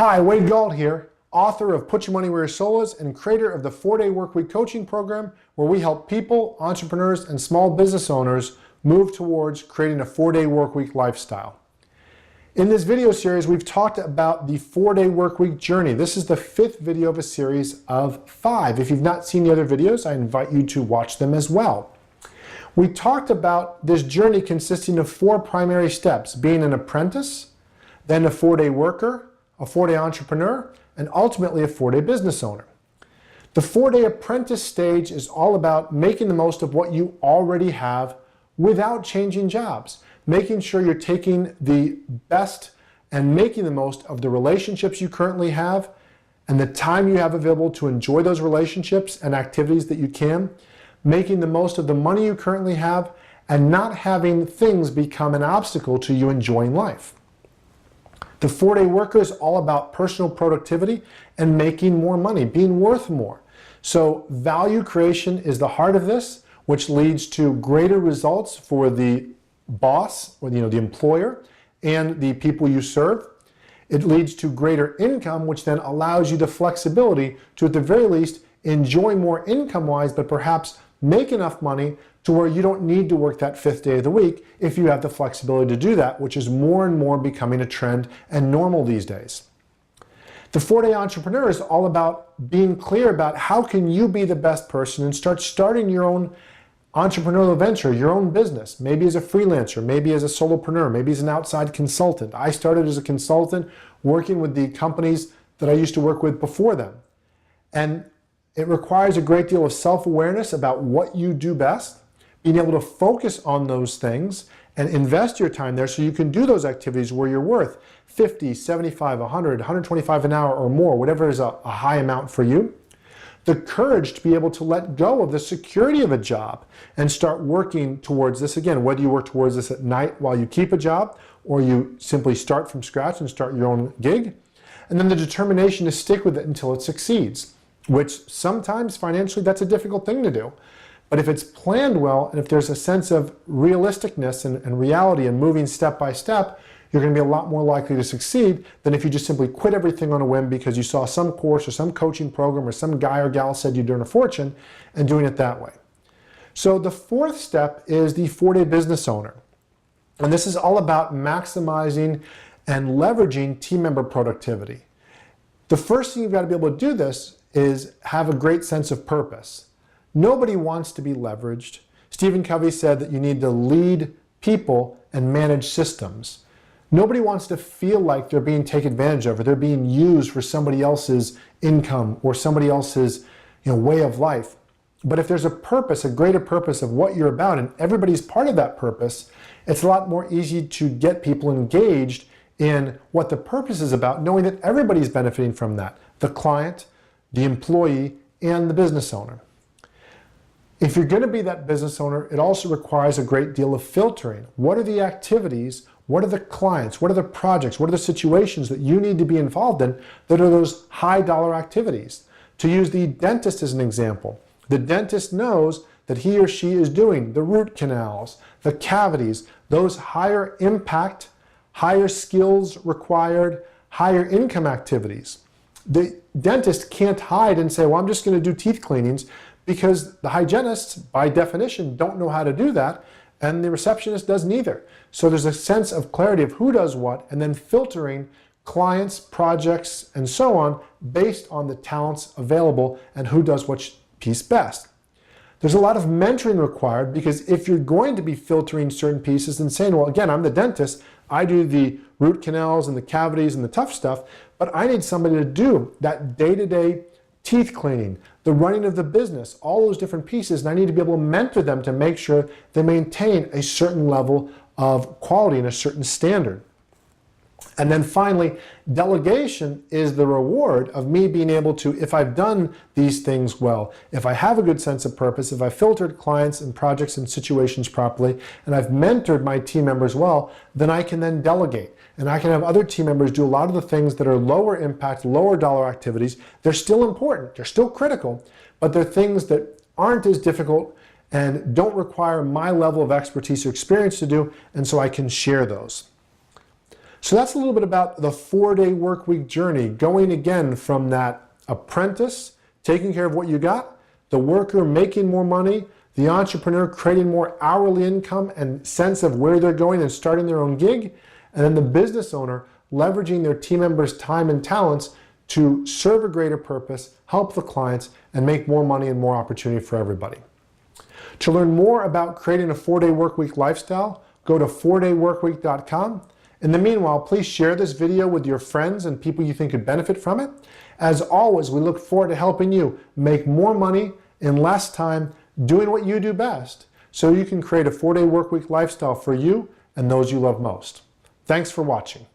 Hi, Wade Galt here, author of Put Your Money Where Your Soul Is and creator of the 4-Day Workweek Coaching Program, where we help people, entrepreneurs, and small business owners move towards creating a 4-day workweek lifestyle. In this video series, we've talked about the 4-day workweek journey. This is the 5th video of a series of 5. If you've not seen the other videos, I invite you to watch them as well. We talked about this journey consisting of 4 primary steps: being an apprentice, then a 4-day worker, a 4-day entrepreneur, and ultimately a 4-day business owner. The 4-day apprentice stage is all about making the most of what you already have without changing jobs, making sure you're taking the best and making the most of the relationships you currently have and the time you have available to enjoy those relationships and activities that you can, making the most of the money you currently have, and not having things become an obstacle to you enjoying life. The 4-day worker is all about personal productivity and making more money, being worth more. So value creation is the heart of this, which leads to greater results for the boss or the employer and the people you serve. It leads to greater income, which then allows you the flexibility to, at the very least, enjoy more income-wise, but perhaps make enough money to where you don't need to work that 5th day of the week if you have the flexibility to do that, which is more and more becoming a trend and normal these days. The 4-day entrepreneur is all about being clear about how can you be the best person and starting your own entrepreneurial venture, your own business, maybe as a freelancer, maybe as a solopreneur, maybe as an outside consultant. I started as a consultant working with the companies that I used to work with before them. And it requires a great deal of self-awareness about what you do best, being able to focus on those things and invest your time there so you can do those activities where you're worth 50, 75, 100, 125 an hour or more, whatever is a high amount for you. The courage to be able to let go of the security of a job and start working towards this again, whether you work towards this at night while you keep a job or you simply start from scratch and start your own gig. And then the determination to stick with it until it succeeds, which sometimes financially that's a difficult thing to do. But if it's planned well and if there's a sense of realisticness and reality and moving step by step, you're going to be a lot more likely to succeed than if you just simply quit everything on a whim because you saw some course or some coaching program or some guy or gal said you'd earn a fortune and doing it that way. So the 4th step is the 4-day business owner. And this is all about maximizing and leveraging team member productivity. The first thing you've got to be able to do this is have a great sense of purpose. Nobody wants to be leveraged. Stephen Covey said that you need to lead people and manage systems. Nobody wants to feel like they're being taken advantage of or they're being used for somebody else's income or somebody else's way of life. But if there's a purpose, a greater purpose of what you're about, and everybody's part of that purpose, it's a lot more easy to get people engaged in what the purpose is about, knowing that everybody's benefiting from that. The client, the employee, and the business owner. If you're going to be that business owner, it also requires a great deal of filtering. What are the activities? What are the clients? What are the projects? What are the situations that you need to be involved in that are those high dollar activities? To use the dentist as an example, the dentist knows that he or she is doing the root canals, the cavities, those higher impact, higher skills required, higher income activities. The dentist can't hide and say, well, I'm just going to do teeth cleanings, because the hygienists, by definition, don't know how to do that, and the receptionist doesn't either. So there's a sense of clarity of who does what, and then filtering clients, projects, and so on based on the talents available and who does which piece best. There's a lot of mentoring required, because if you're going to be filtering certain pieces and saying, well, again, I'm the dentist, I do the root canals and the cavities and the tough stuff, but I need somebody to do that day-to-day teeth cleaning, the running of the business, all those different pieces, and I need to be able to mentor them to make sure they maintain a certain level of quality and a certain standard. And then finally, delegation is the reward of me being able to, if I've done these things well, if I have a good sense of purpose, if I filtered clients and projects and situations properly, and I've mentored my team members well, then I can then delegate. And I can have other team members do a lot of the things that are lower impact, lower dollar activities. They're still important, they're still critical, but they're things that aren't as difficult and don't require my level of expertise or experience to do, and so I can share those. So that's a little bit about the 4-day work week journey, going again from that apprentice, taking care of what you got, the worker making more money, the entrepreneur creating more hourly income and sense of where they're going and starting their own gig, and then the business owner leveraging their team members' time and talents to serve a greater purpose, help the clients, and make more money and more opportunity for everybody. To learn more about creating a 4-day workweek lifestyle, go to 4dayworkweek.com. In the meanwhile, please share this video with your friends and people you think could benefit from it. As always, we look forward to helping you make more money in less time, doing what you do best, so you can create a 4-day workweek lifestyle for you and those you love most. Thanks for watching.